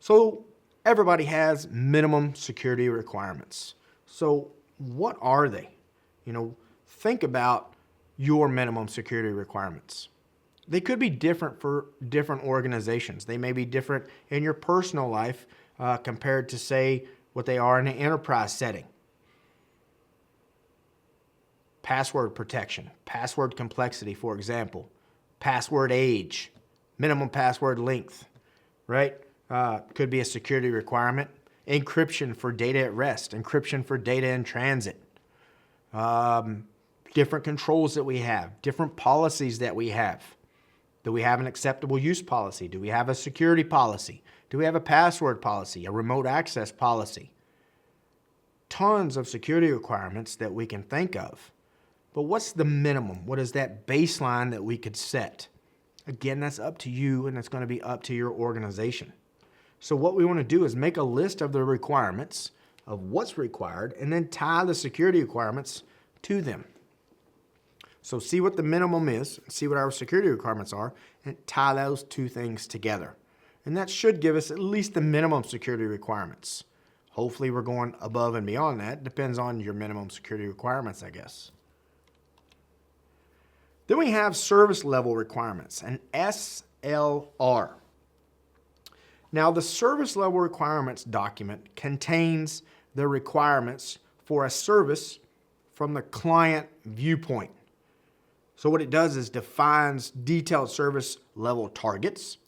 So everybody has minimum security requirements. So what are they? Think about your minimum security requirements. They could be different for different organizations. They may be different in your personal life compared to, say, what they are in an enterprise setting. Password protection, password complexity, for example, password age, minimum password length, right? Could be a security requirement. Encryption for data at rest, encryption for data in transit. Different controls that we have, different policies that we have. Do we have an acceptable use policy? Do we have a security policy? Do we have a password policy, a remote access policy? Tons of security requirements that we can think of. But what's the minimum? What is that baseline that we could set? Again, that's up to you, and it's going to be up to your organization. So what we want to do is make a list of the requirements of what's required and then tie the security requirements to them. So see what the minimum is, see what our security requirements are, and tie those two things together. And that should give us at least the minimum security requirements. Hopefully we're going above and beyond that. Depends on your minimum security requirements, I guess. Then we have service level requirements, an SLR. Now the service level requirements document contains the requirements for a service from the client viewpoint. So what it does is defines detailed service level targets,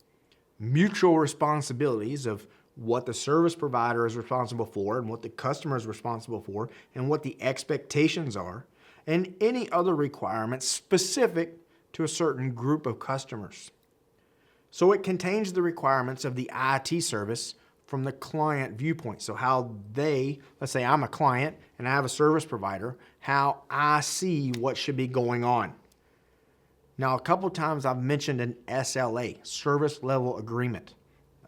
mutual responsibilities of what the service provider is responsible for and what the customer is responsible for and what the expectations are, and any other requirements specific to a certain group of customers. So it contains the requirements of the IT service from the client viewpoint. So how let's say I'm a client and I have a service provider, how I see what should be going on. Now, a couple times I've mentioned an SLA, service level agreement.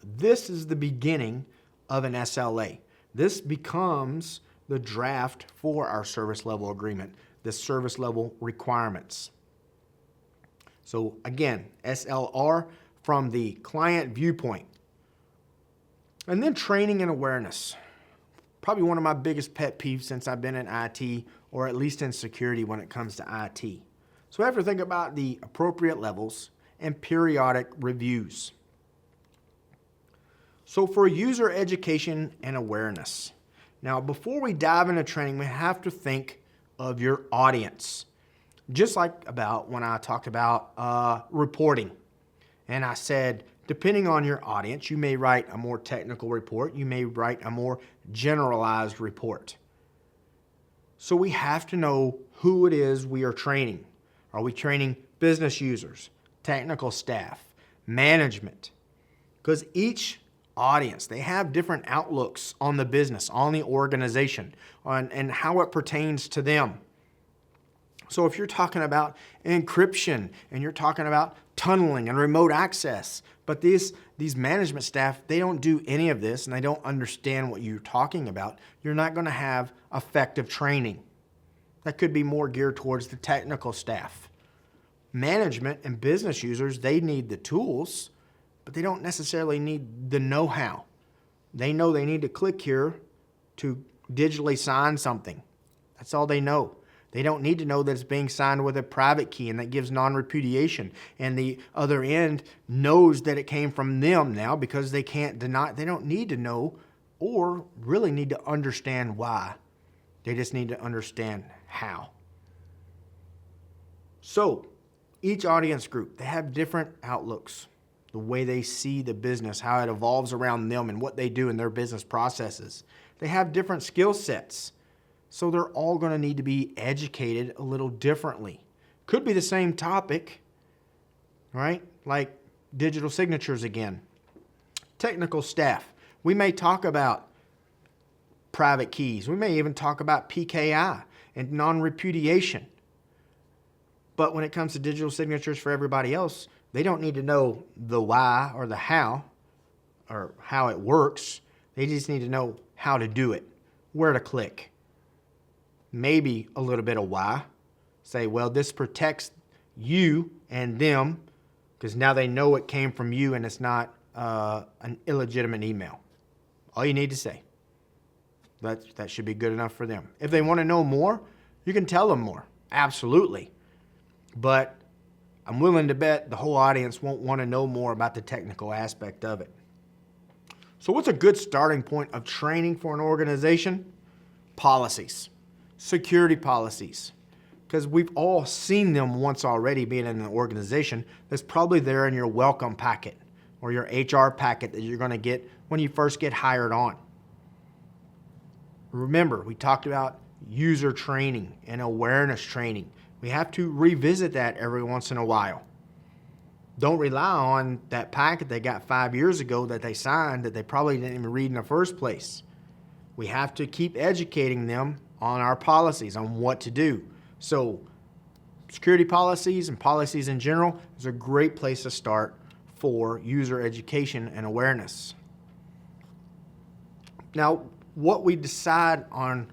This is the beginning of an SLA. This becomes the draft for our service level agreement, the service level requirements. So again, SLR from the client viewpoint. And then training and awareness. Probably one of my biggest pet peeves since I've been in IT, or at least in security when it comes to IT. So we have to think about the appropriate levels and periodic reviews. So for user education and awareness. Now, before we dive into training, we have to think of your audience. Just like about when I talked about reporting. And I said, depending on your audience, you may write a more technical report. You may write a more generalized report. So we have to know who it is we are training. Are we training business users, technical staff, management? Because each audience, they have different outlooks on the business, on the organization, and how it pertains to them. So if you're talking about encryption and you're talking about tunneling and remote access, but these management staff, they don't do any of this and they don't understand what you're talking about, you're not going to have effective training. That could be more geared towards the technical staff. Management and business users, they need the tools, but they don't necessarily need the know-how. They know they need to click here to digitally sign something. That's all they know. They don't need to know that it's being signed with a private key and that gives non-repudiation. And the other end knows that it came from them now because they can't deny. They don't need to know or really need to understand why. They just need to understand how. So each audience group, they have different outlooks. The way they see the business, how it evolves around them and what they do in their business processes. They have different skill sets. So they're all going to need to be educated a little differently. Could be the same topic, right? Like digital signatures again. Technical staff. We may talk about private keys. We may even talk about PKI and non-repudiation. But when it comes to digital signatures for everybody else, they don't need to know the why or the how or how it works. They just need to know how to do it, where to click. Maybe a little bit of why. Say, well, this protects you and them because now they know it came from you and it's not an illegitimate email. All you need to say. That should be good enough for them. If they want to know more, you can tell them more. Absolutely. But I'm willing to bet the whole audience won't want to know more about the technical aspect of it. So what's a good starting point of training for an organization? Policies. Security policies. Because we've all seen them once already being in an organization. That's probably there in your welcome packet or your HR packet that you're going to get when you first get hired on. Remember, we talked about user training and awareness training. We have to revisit that every once in a while. Don't rely on that packet they got 5 years ago that they signed that they probably didn't even read in the first place. We have to keep educating them on our policies, on what to do. So security policies and policies in general is a great place to start for user education and awareness. Now, what we decide on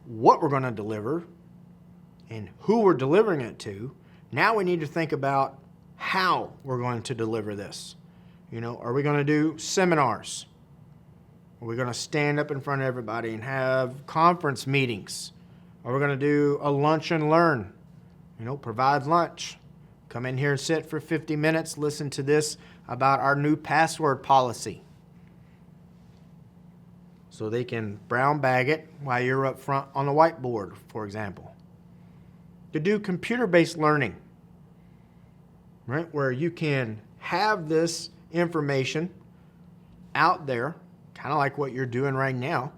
what we're going to deliver and who we're delivering it to, now we need to think about how we're going to deliver this. Are we going to do seminars? Are we going to stand up in front of everybody and have conference meetings? Are we going to do a lunch and learn? Provide lunch. Come in here and sit for 50 minutes, listen to this about our new password policy. So they can brown bag it while you're up front on the whiteboard, for example. To do computer-based learning, right, where you can have this information out there, kind of like what you're doing right now,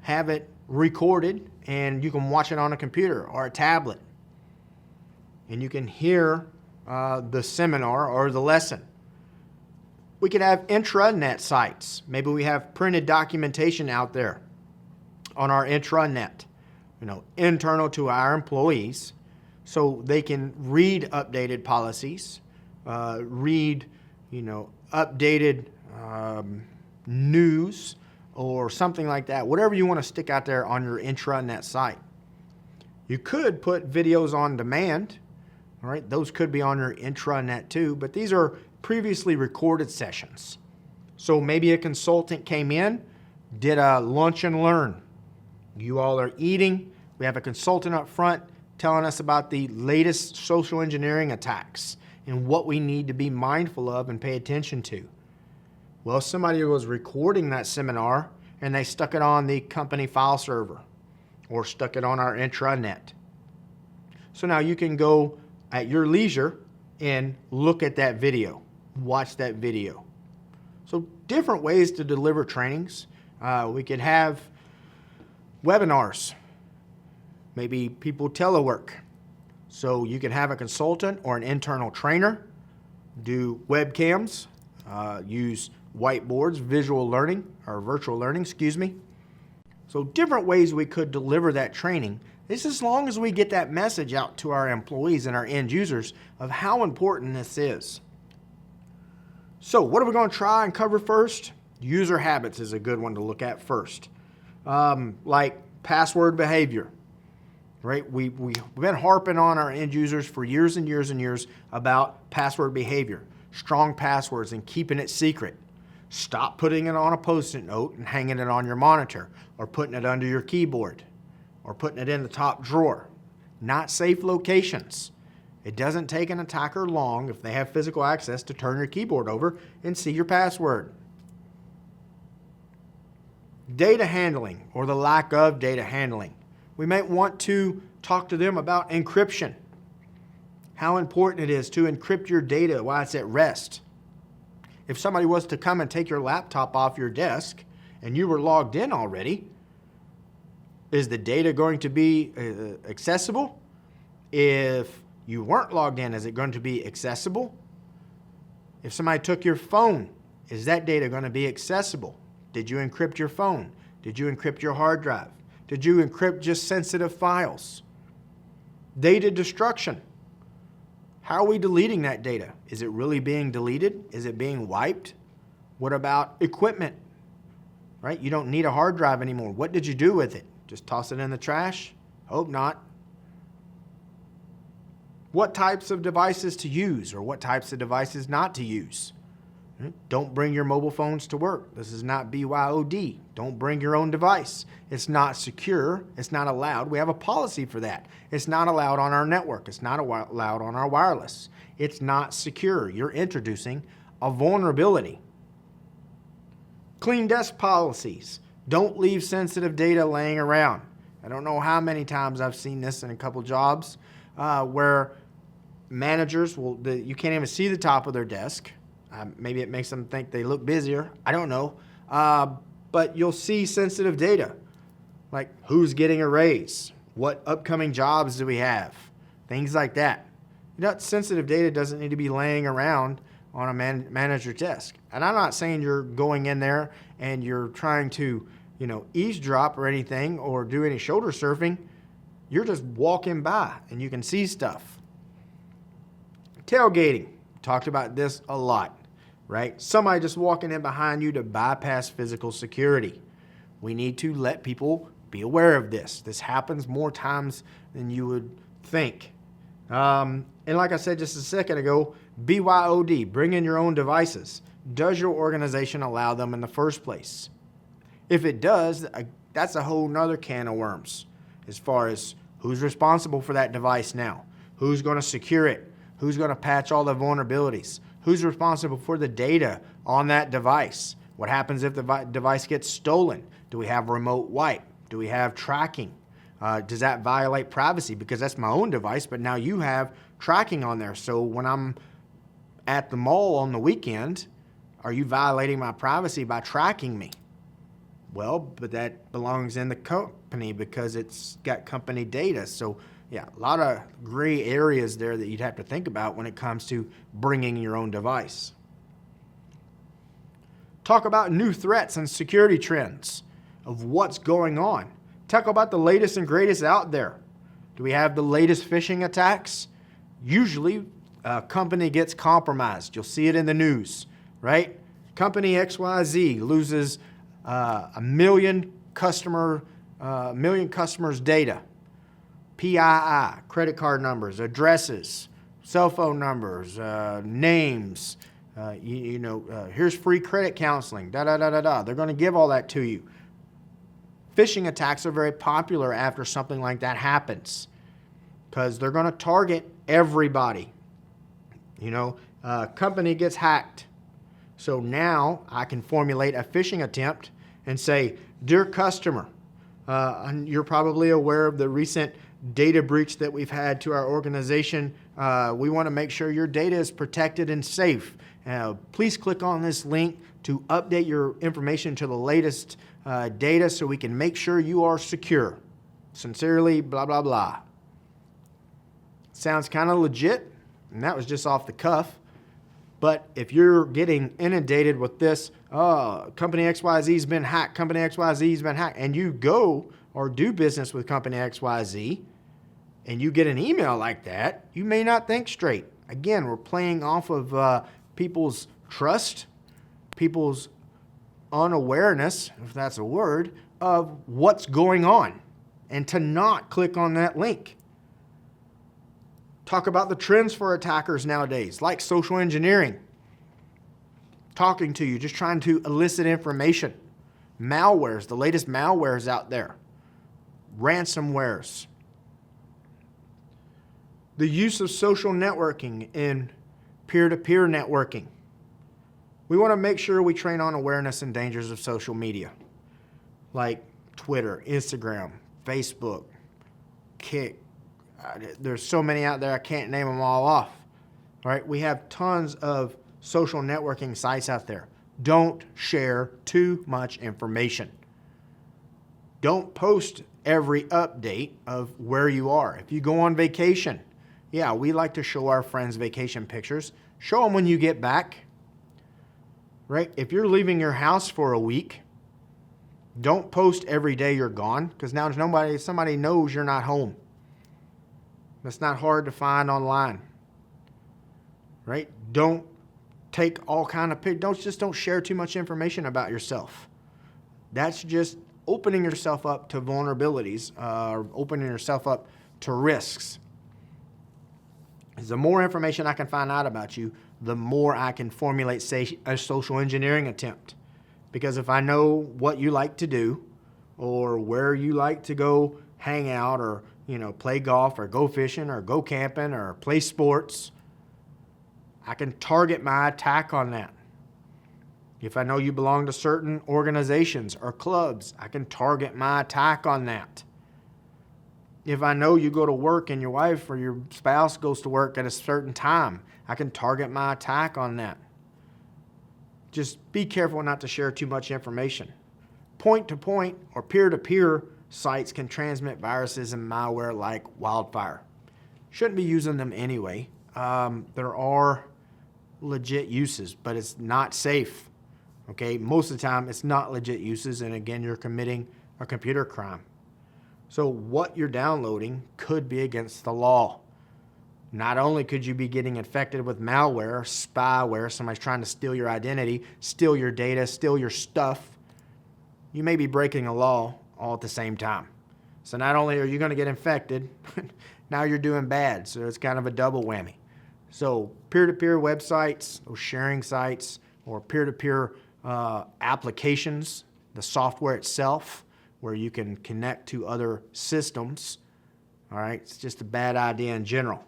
have it recorded, and you can watch it on a computer or a tablet. And you can hear the seminar or the lesson. We could have intranet sites. Maybe we have printed documentation out there on our intranet, internal to our employees, so they can read updated policies, read, updated news or something like that. Whatever you want to stick out there on your intranet site. You could put videos on demand. All right, those could be on your intranet too, but these are previously recorded sessions. So maybe a consultant came in, did a lunch and learn. You all are eating. We have a consultant up front telling us about the latest social engineering attacks and what we need to be mindful of and pay attention to. Well, somebody was recording that seminar and they stuck it on the company file server or stuck it on our intranet. So now you can go at your leisure and look at that video, watch that video. So different ways to deliver trainings. We could have webinars, maybe people telework. So you could have a consultant or an internal trainer do webcams, use whiteboards, visual learning, or virtual learning, So different ways we could deliver that training. This as long as we get that message out to our employees and our end users of how important this is. So what are we going to try and cover first? User habits is a good one to look at first. Like password behavior, right? We've been harping on our end users for years and years and years about password behavior, strong passwords and keeping it secret. Stop putting it on a Post-it note and hanging it on your monitor or putting it under your keyboard or putting it in the top drawer. Not safe locations. It doesn't take an attacker long, if they have physical access, to turn your keyboard over and see your password. Data handling, or the lack of data handling. We might want to talk to them about encryption. How important it is to encrypt your data while it's at rest. If somebody was to come and take your laptop off your desk and you were logged in already, is the data going to be accessible? If you weren't logged in, is it going to be accessible? If somebody took your phone, is that data going to be accessible? Did you encrypt your phone? Did you encrypt your hard drive? Did you encrypt just sensitive files? Data destruction. How are we deleting that data? Is it really being deleted? Is it being wiped? What about equipment? Right? You don't need a hard drive anymore. What did you do with it? Just toss it in the trash? Hope not. What types of devices to use or what types of devices not to use? Don't bring your mobile phones to work. This is not BYOD. Don't bring your own device. It's not secure. It's not allowed. We have a policy for that. It's not allowed on our network. It's not allowed on our wireless. It's not secure. You're introducing a vulnerability. Clean desk policies. Don't leave sensitive data laying around. I don't know how many times I've seen this in a couple jobs where managers you can't even see the top of their desk. Maybe it makes them think they look busier. I don't know. But you'll see sensitive data, like who's getting a raise, what upcoming jobs do we have, things like that. Sensitive data doesn't need to be laying around on a manager's desk. And I'm not saying you're going in there and you're trying to, eavesdrop or anything or do any shoulder surfing. You're just walking by and you can see stuff. Tailgating. Talked about this a lot, right? Somebody just walking in behind you to bypass physical security. We need to let people be aware of this. This happens more times than you would think. And like I said just a second ago, BYOD, bring in your own devices. Does your organization allow them in the first place? If it does, that's a whole nother can of worms as far as who's responsible for that device now, who's going to secure it, who's going to patch all the vulnerabilities, who's responsible for the data on that device, what happens if the device gets stolen, do we have remote wipe, do we have tracking, does that violate privacy because that's my own device, but now you have tracking on there, so when I'm at the mall on the weekend, are you violating my privacy by tracking me? Well, but that belongs in the company because it's got company data. So, yeah, a lot of gray areas there that you'd have to think about when it comes to bringing your own device. Talk about new threats and security trends of what's going on. Talk about the latest and greatest out there. Do we have the latest phishing attacks? Usually, a company gets compromised. You'll see it in the news, right? Company XYZ loses a million customers' data. PII, credit card numbers, addresses, cell phone numbers, names. Here's free credit counseling. They're going to give all that to you. Phishing attacks are very popular after something like that happens because they're going to target everybody. Company gets hacked. So now I can formulate a phishing attempt and say, dear customer, and you're probably aware of the recent data breach that we've had to our organization. We want to make sure your data is protected and safe. Please click on this link to update your information to the latest data so we can make sure you are secure. Sincerely, blah, blah, blah. Sounds kind of legit, and that was just off the cuff. But if you're getting inundated with this, company XYZ's been hacked, company XYZ's been hacked, and you go or do business with company XYZ, and you get an email like that, you may not think straight. Again, we're playing off of people's trust, people's unawareness, if that's a word, of what's going on, and to not click on that link. Talk about the trends for attackers nowadays, like social engineering. Talking to you, just trying to elicit information. Malwares, the latest malwares out there. Ransomwares. The use of social networking in peer-to-peer networking. We want to make sure we train on awareness and dangers of social media, like Twitter, Instagram, Facebook, Kick. There's so many out there, I can't name them all off. All right, we have tons of social networking sites out there. Don't share too much information. Don't post every update of where you are. If you go on vacation, yeah, we like to show our friends vacation pictures. Show them when you get back. Right? If you're leaving your house for a week, don't post every day you're gone because now somebody knows you're not home. That's not hard to find online, right? Don't take all kind of pictures. Don't share too much information about yourself. That's just opening yourself up to vulnerabilities, opening yourself up to risks. The more information I can find out about you, the more I can formulate, say, a social engineering attempt. Because if I know what you like to do or where you like to go hang out or, play golf or go fishing or go camping or play sports, I can target my attack on that. If I know you belong to certain organizations or clubs, I can target my attack on that. If I know you go to work and your wife or your spouse goes to work at a certain time, I can target my attack on that. Just be careful not to share too much information. Point-to-point or peer-to-peer sites can transmit viruses and malware like wildfire. Shouldn't be using them anyway. There are legit uses, but it's not safe. Okay, most of the time it's not legit uses, and again, you're committing a computer crime. So what you're downloading could be against the law. Not only could you be getting infected with malware, spyware, somebody's trying to steal your identity, steal your data, steal your stuff, you may be breaking a law all at the same time. So not only are you going to get infected, now you're doing bad. So it's kind of a double whammy. So peer-to-peer websites or sharing sites or peer-to-peer applications, the software itself, where you can connect to other systems, all right, it's just a bad idea in general.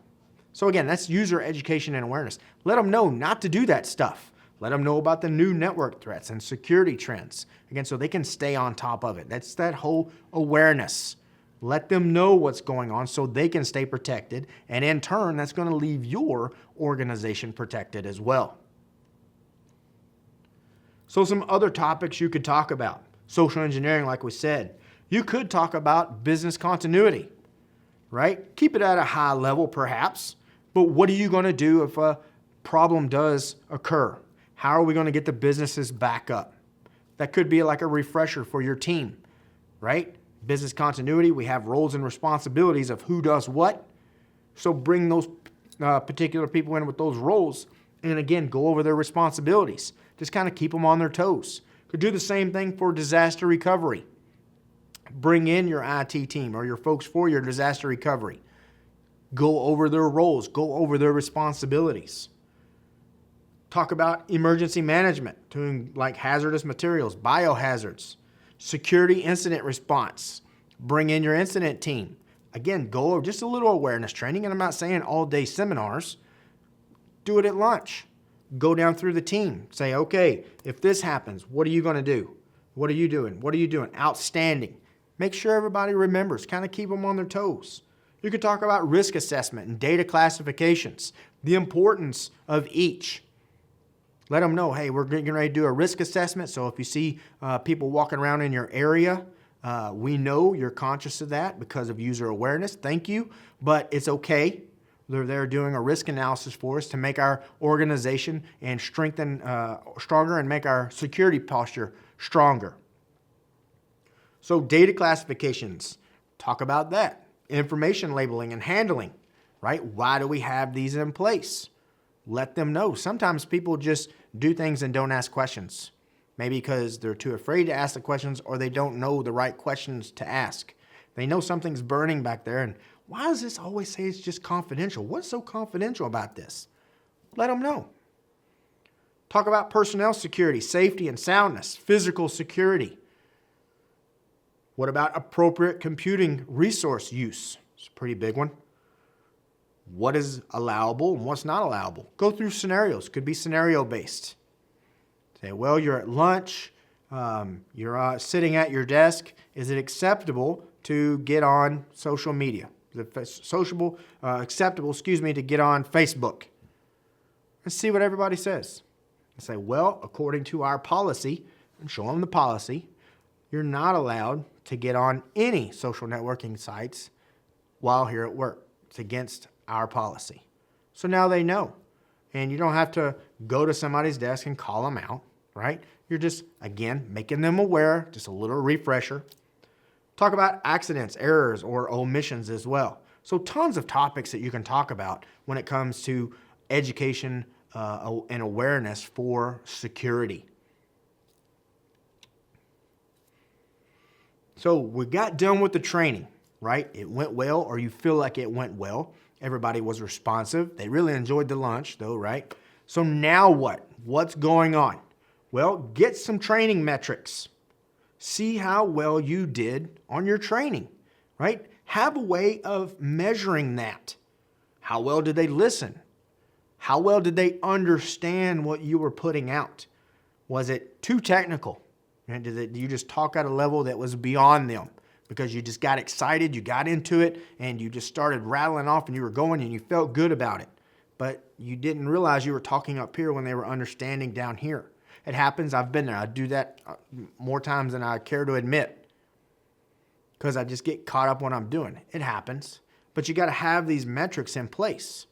So again, that's user education and awareness. Let them know not to do that stuff. Let them know about the new network threats and security trends, again, so they can stay on top of it. That's that whole awareness. Let them know what's going on so they can stay protected, and in turn, that's going to leave your organization protected as well. So some other topics you could talk about. Social engineering, like we said. You could talk about business continuity, right? Keep it at a high level, perhaps, but what are you going to do if a problem does occur? How are we going to get the businesses back up? That could be like a refresher for your team, right? Business continuity, we have roles and responsibilities of who does what. So bring those particular people in with those roles and again, go over their responsibilities. Just kind of keep them on their toes. Could do the same thing for disaster recovery. Bring in your IT team or your folks for your disaster recovery. Go over their roles, go over their responsibilities. Talk about emergency management, doing like hazardous materials, biohazards, security incident response. Bring in your incident team. Again, go over just a little awareness training, and I'm not saying all day seminars. Do it at lunch. Go down through the team. Say, okay, if this happens, what are you going to do? What are you doing? What are you doing? Outstanding. Make sure everybody remembers. Kind of keep them on their toes. You could talk about risk assessment and data classifications, the importance of each. Let them know, hey, we're getting ready to do a risk assessment. So if you see people walking around in your area, we know you're conscious of that because of user awareness. Thank you. But it's okay. They're there doing a risk analysis for us to make our organization and strengthen stronger and make our security posture stronger. So data classifications, talk about that. Information labeling and handling, right? Why do we have these in place? Let them know. Sometimes people just do things and don't ask questions. Maybe because they're too afraid to ask the questions or they don't know the right questions to ask. They know something's burning back there, and why does this always say it's just confidential? What's so confidential about this? Let them know. Talk about personnel security, safety and soundness, physical security. What about appropriate computing resource use? It's a pretty big one. What is allowable and what's not allowable? Go through scenarios. Could be scenario-based. Say, well, you're at lunch. You're sitting at your desk. Is it acceptable to get on social media? Is it acceptable to get on Facebook? Let's see what everybody says. And say, well, according to our policy, and show them the policy, you're not allowed to get on any social networking sites while here at work. It's against our policy. So now they know. And you don't have to go to somebody's desk and call them out, right? You're just, again, making them aware, just a little refresher. Talk about accidents, errors, or omissions as well. So tons of topics that you can talk about when it comes to education and awareness for security. So we got done with the training, right? It went well, or you feel like it went well. Everybody was responsive. They really enjoyed the lunch, though, right? So now what? What's going on? Well, get some training metrics. See how well you did on your training, right? Have a way of measuring that. How well did they listen? How well did they understand what you were putting out? Was it too technical? Did you just talk at a level that was beyond them because you just got excited, you got into it, and you just started rattling off and you were going and you felt good about it? But you didn't realize you were talking up here when they were understanding down here. It happens. I've been there. I do that more times than I care to admit because I just get caught up when I'm doing it. It happens. But you got to have these metrics in place,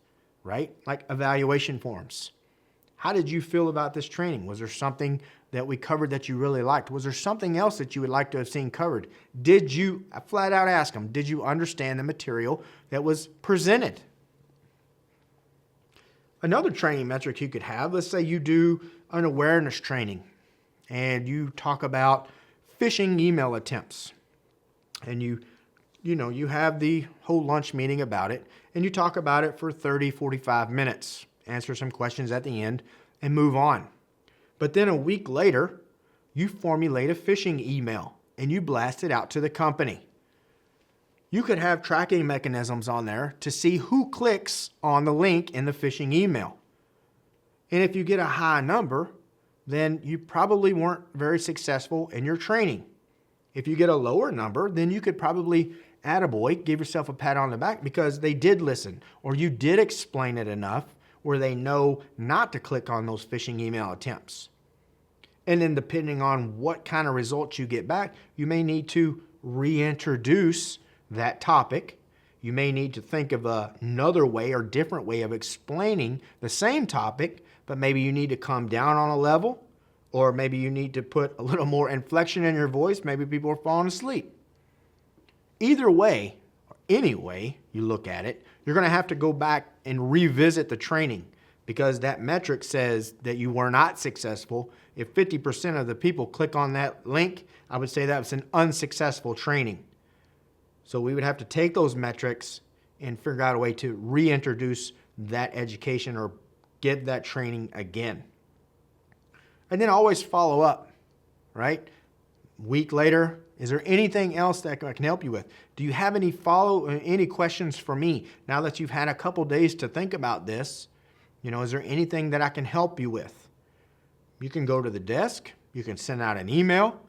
right? Like evaluation forms. How did you feel about this training? Was there something that we covered that you really liked? Was there something else that you would like to have seen covered? Did you, I flat out ask them, did you understand the material that was presented? Another training metric you could have, let's say you do an awareness training and you talk about phishing email attempts and you have the whole lunch meeting about it and you talk about it for 30, 45 minutes, answer some questions at the end and move on. But then a week later, you formulate a phishing email and you blast it out to the company. You could have tracking mechanisms on there to see who clicks on the link in the phishing email. And if you get a high number, then you probably weren't very successful in your training. If you get a lower number, then you could probably, attaboy, give yourself a pat on the back because they did listen or you did explain it enough where they know not to click on those phishing email attempts. And then depending on what kind of results you get back, you may need to reintroduce that topic. You may need to think of another way or different way of explaining the same topic, but maybe you need to come down on a level, or maybe you need to put a little more inflection in your voice. Maybe people are falling asleep. Either way, or any way you look at it, you're going to have to go back and revisit the training because that metric says that you were not successful. If 50% of the people click on that link, I would say that was an unsuccessful training. So we would have to take those metrics and figure out a way to reintroduce that education or give that training again. And then always follow up, right? Week later, is there anything else that I can help you with? Do you have any questions for me now that you've had a couple days to think about this? Is there anything that I can help you with? You can go to the desk. You can send out an email.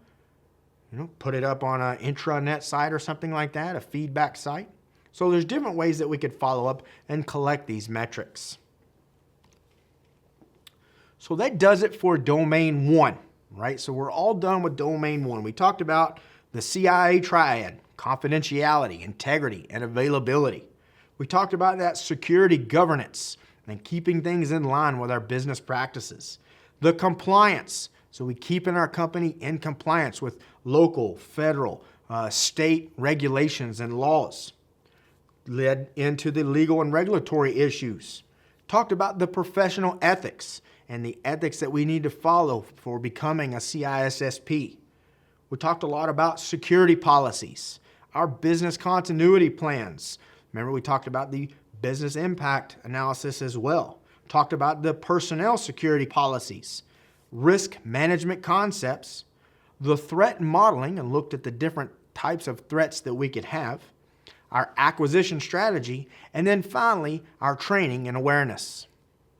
Put it up on an intranet site or something like that, a feedback site. So there's different ways that we could follow up and collect these metrics. So that does it for domain 1, right? So we're all done with domain 1. We talked about the CIA triad, confidentiality, integrity, and availability. We talked about that security governance and keeping things in line with our business practices. The compliance, so we keeping our company in compliance with local, federal, state regulations and laws. Led into the legal and regulatory issues. Talked about the professional ethics and the ethics that we need to follow for becoming a CISSP. We talked a lot about security policies, our business continuity plans. Remember, we talked about the business impact analysis as well. Talked about the personnel security policies, risk management concepts, the threat modeling, and looked at the different types of threats that we could have, our acquisition strategy, and then finally, our training and awareness.